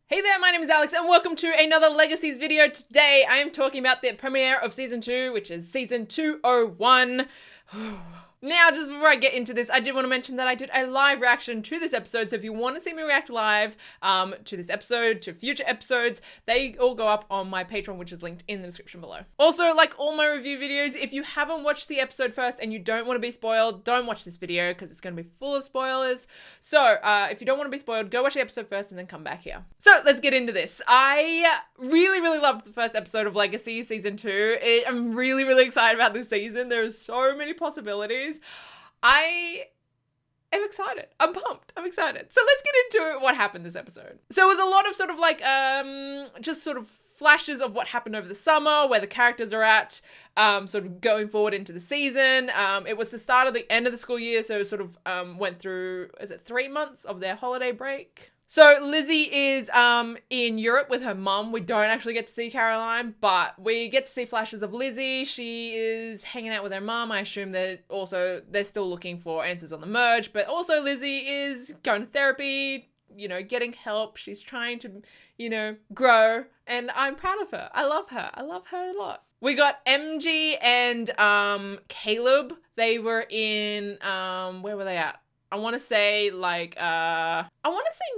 Hey there, my name is Alex and welcome to another Legacies video. Today I am talking about the premiere of Season 2, which is Season 201. Now, just before I get into this, I did want to mention that I did a live reaction to this episode, so if you want to see me react live to this episode, to future episodes, they all go up on my Patreon, which is linked in the description below. Also, like all my review videos, if you haven't watched the episode first and you don't want to be spoiled, don't watch this video because it's going to be full of spoilers. So, if you don't want to be spoiled, go watch the episode first and then come back here. So, let's get into this. I really loved the first episode of Legacy Season 2. I'm really excited about this season. There's so many possibilities. I am excited. I'm pumped. I'm excited. So let's get into what happened this episode. So it was a lot of sort of like, just sort of flashes of what happened over the summer, where the characters are at, sort of going forward into the season. It was the start of the end of the school year, so it sort of went through, is it 3 months of their holiday break? So Lizzie is in Europe with her mum. We don't actually get to see Caroline, but we get to see flashes of Lizzie. She is hanging out with her mum. I assume they're still looking for answers on the merge, but also Lizzie is going to therapy, you know, getting help. She's trying to, you know, grow, and I'm proud of her. I love her. I love her a lot. We got MG and Caleb. They were in, where were they at? I want to say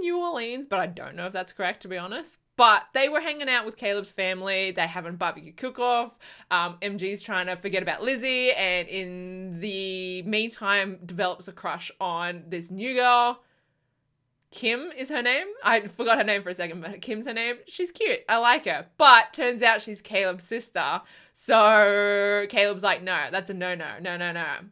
New Orleans, but I don't know if that's correct, to be honest. But they were hanging out with Caleb's family. They're having barbecue cook-off. MG's trying to forget about Lizzie, and in the meantime develops a crush on this new girl. Kim is her name. I forgot her name for a second, but Kim's her name. She's cute. I like her. But turns out she's Caleb's sister. So Caleb's like, no, that's a no.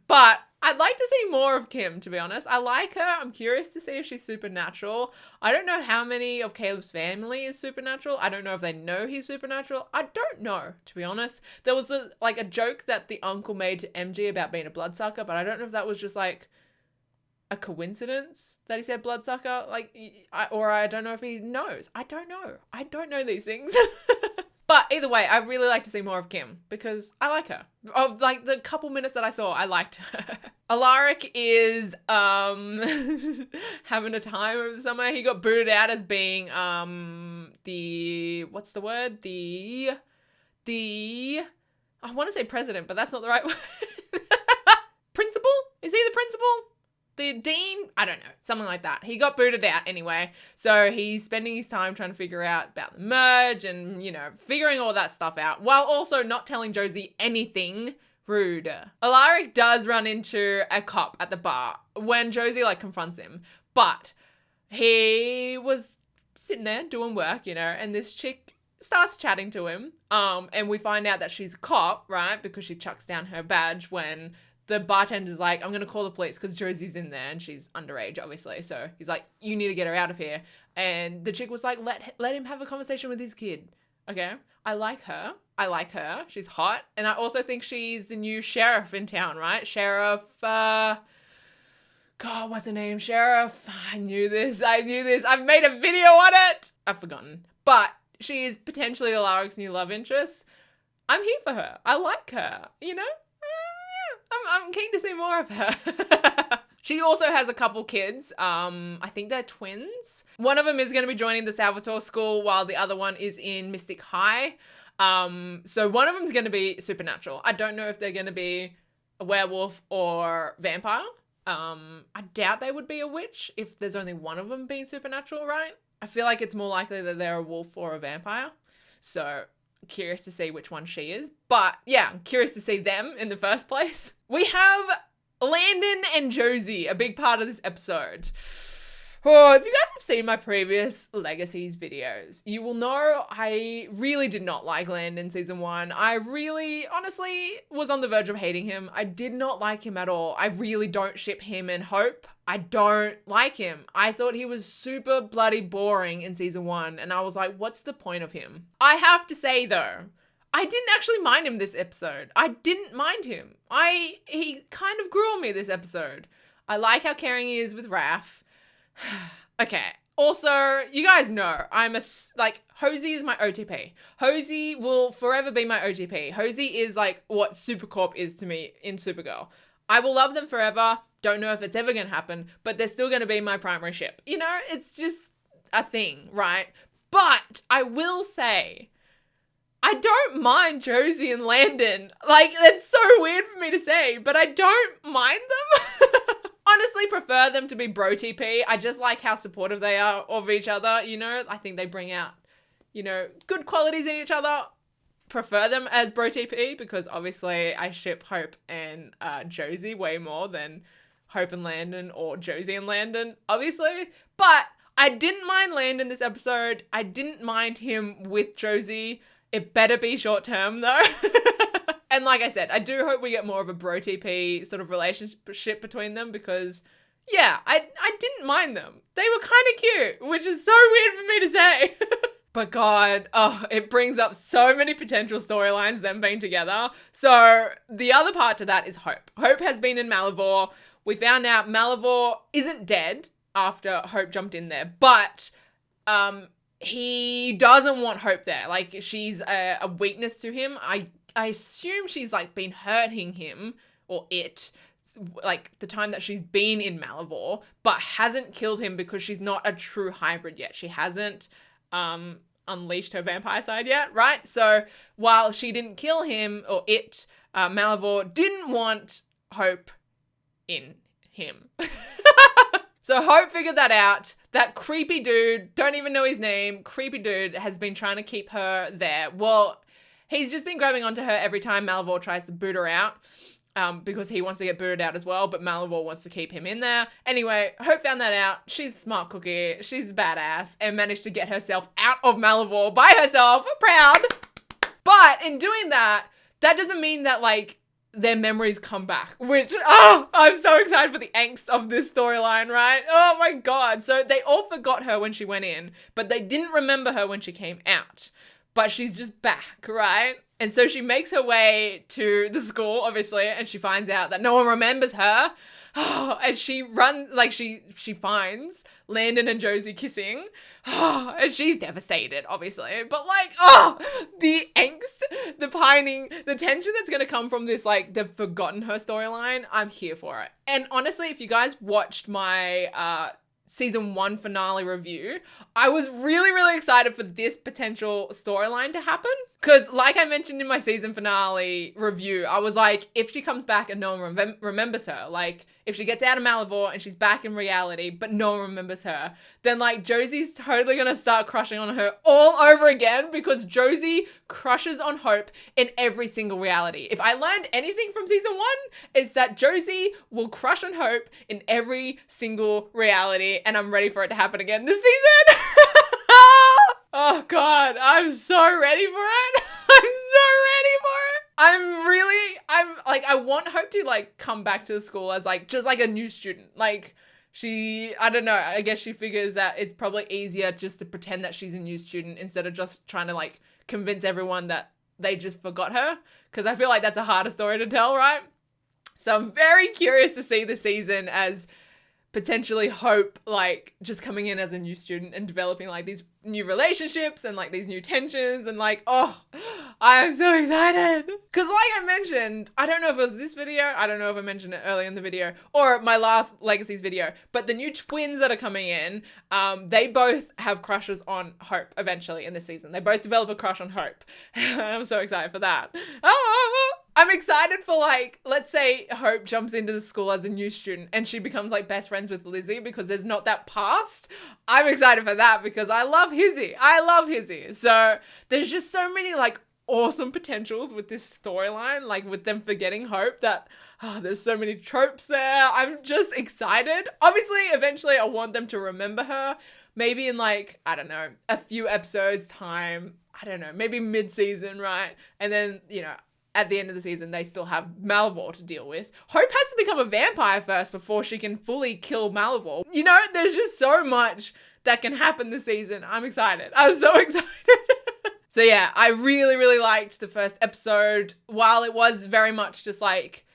But I'd like to see more of Kim, to be honest. I like her. I'm curious to see if she's supernatural. I don't know how many of Caleb's family is supernatural. I don't know if they know he's supernatural. I don't know, to be honest. There was a joke that the uncle made to MG about being a bloodsucker, but I don't know if that was just like a coincidence that he said bloodsucker. I don't know if he knows. I don't know. I don't know these things. But either way, I really like to see more of Kim because I like her. Of like the couple minutes that I saw, I liked her. Alaric is having a time over the summer. He got booted out as being what's the word? I want to say president, but that's not the right word. Principal? Is he the principal? The dean? I don't know. Something like that. He got booted out anyway. So he's spending his time trying to figure out about the merge and, you know, figuring all that stuff out while also not telling Josie anything rude. Alaric does run into a cop at the bar when Josie confronts him, but he was sitting there doing work, you know, and this chick starts chatting to him. And we find out that she's a cop, right? Because she chucks down her badge when the bartender's like, I'm going to call the police because Josie's in there and she's underage, obviously. So he's like, you need to get her out of here. And the chick was like, let him have a conversation with his kid. Okay. I like her. She's hot. And I also think she's the new sheriff in town, right? Sheriff, God, what's her name? Sheriff. I knew this. I've made a video on it. I've forgotten. But she is potentially Alaric's new love interest. I'm here for her. I like her, you know? I'm keen to see more of her. She also has a couple kids. I think they're twins. One of them is going to be joining the Salvatore school while the other one is in Mystic High. So one of them is going to be supernatural. I don't know if they're going to be a werewolf or vampire. I doubt they would be a witch if there's only one of them being supernatural, right? I feel like it's more likely that they're a wolf or a vampire. So curious to see which one she is. But yeah, I'm curious to see them in the first place. We have Landon and Josie, a big part of this episode. Oh, if you guys have seen my previous Legacies videos, you will know I really did not like Landon season 1. I really, honestly, was on the verge of hating him. I did not like him at all. I really don't ship him and Hope. I don't like him. I thought he was super bloody boring in season 1, and I was like, what's the point of him? I have to say though, I didn't actually mind him this episode. I didn't mind him. He kind of grew on me this episode. I like how caring he is with Raph. Okay. Also, you guys know Hosie is my OTP. Hosie will forever be my OTP. Hosie is like what Supercorp is to me in Supergirl. I will love them forever. Don't know if it's ever going to happen, but they're still going to be my primary ship. You know, it's just a thing, right? But I will say, I don't mind Josie and Landon. Like, that's so weird for me to say, but I don't mind them. Honestly, prefer them to be bro TP. I just like how supportive they are of each other, you know? I think they bring out, you know, good qualities in each other. Prefer them as bro TP because obviously I ship Hope and Josie way more than Hope and Landon or Josie and Landon, obviously. But I didn't mind Landon this episode. I didn't mind him with Josie. It better be short term though. And like I said, I do hope we get more of a bro TP sort of relationship between them because, yeah, I didn't mind them. They were kind of cute, which is so weird for me to say. But God, it brings up so many potential storylines, them being together. So the other part to that is Hope. Hope has been in Malivore. We found out Malivore isn't dead after Hope jumped in there, but he doesn't want Hope there. Like, she's a weakness to him. I assume she's like been hurting him or it, like the time that she's been in Malivore, but hasn't killed him because she's not a true hybrid yet. She hasn't unleashed her vampire side yet, right? So while she didn't kill him or it, Malivore didn't want Hope in him. So Hope figured that out. That creepy dude, don't even know his name, creepy dude has been trying to keep her there. Well, he's just been grabbing onto her every time Malivore tries to boot her out because he wants to get booted out as well, but Malivore wants to keep him in there. Anyway, Hope found that out. She's a smart cookie. She's badass and managed to get herself out of Malivore by herself. Proud. But in doing that, that doesn't mean that, like, their memories come back, which, I'm so excited for the angst of this storyline, right? Oh my God. So they all forgot her when she went in, but they didn't remember her when she came out. But she's just back, right? And so she makes her way to the school, obviously, and she finds out that no one remembers her. And she runs, like she finds Landon and Josie kissing. And she's devastated, obviously. But like, the angst, the pining, the tension that's going to come from this, like, they've forgotten her storyline, I'm here for it. And honestly, if you guys watched my season 1 finale review, I was really, really excited for this potential storyline to happen. Because like I mentioned in my season finale review, I was like, if she comes back and no one remembers her, like if she gets out of Malivore and she's back in reality, but no one remembers her, then like Josie's totally going to start crushing on her all over again because Josie crushes on Hope in every single reality. If I learned anything from season 1, it's that Josie will crush on Hope in every single reality, and I'm ready for it to happen again this season. Oh God, I'm so ready for it. I'm so ready for it. I want Hope to like come back to the school as like, just like a new student. Like I don't know, I guess she figures that it's probably easier just to pretend that she's a new student instead of just trying to like convince everyone that they just forgot her. Cause I feel like that's a harder story to tell, right? So I'm very curious to see the season as potentially Hope like just coming in as a new student and developing like these new relationships and like these new tensions and like, I'm so excited. Because like I mentioned, I don't know if it was this video, I don't know if I mentioned it earlier in the video or my last Legacies video, but the new twins that are coming in, they both have crushes on Hope eventually in this season. They both develop a crush on Hope. I'm so excited for that. I'm excited for like, let's say Hope jumps into the school as a new student and she becomes like best friends with Lizzie because there's not that past. I'm excited for that because I love Hosie. I love Hosie. So there's just so many like awesome potentials with this storyline, like with them forgetting Hope that there's so many tropes there. I'm just excited. Obviously, eventually I want them to remember her. Maybe in like, I don't know, a few episodes time. I don't know, maybe mid-season, right? And then, you know, at the end of the season, they still have Malivore to deal with. Hope has to become a vampire first before she can fully kill Malivore. You know, there's just so much that can happen this season. I'm excited. I'm so excited. So yeah, I really, really liked the first episode. While it was very much just like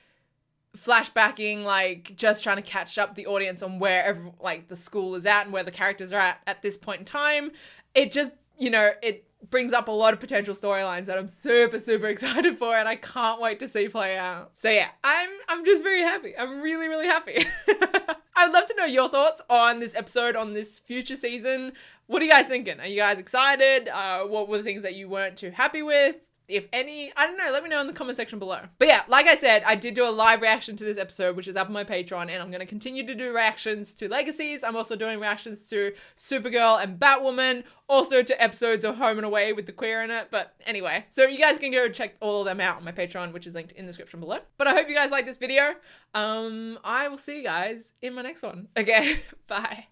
flashbacking, like just trying to catch up the audience on where like the school is at and where the characters are at this point in time, it just, you know, it brings up a lot of potential storylines that I'm super, super excited for, and I can't wait to see play out. So yeah, I'm just very happy. I'm really, really happy. I'd love to know your thoughts on this episode, on this future season. What are you guys thinking? Are you guys excited? What were the things that you weren't too happy with? If any, I don't know, let me know in the comment section below. But yeah, like I said, I did do a live reaction to this episode, which is up on my Patreon, and I'm going to continue to do reactions to Legacies. I'm also doing reactions to Supergirl and Batwoman, also to episodes of Home and Away with the queer in it. But anyway, so you guys can go check all of them out on my Patreon, which is linked in the description below. But I hope you guys like this video. I will see you guys in my next one. Okay, bye.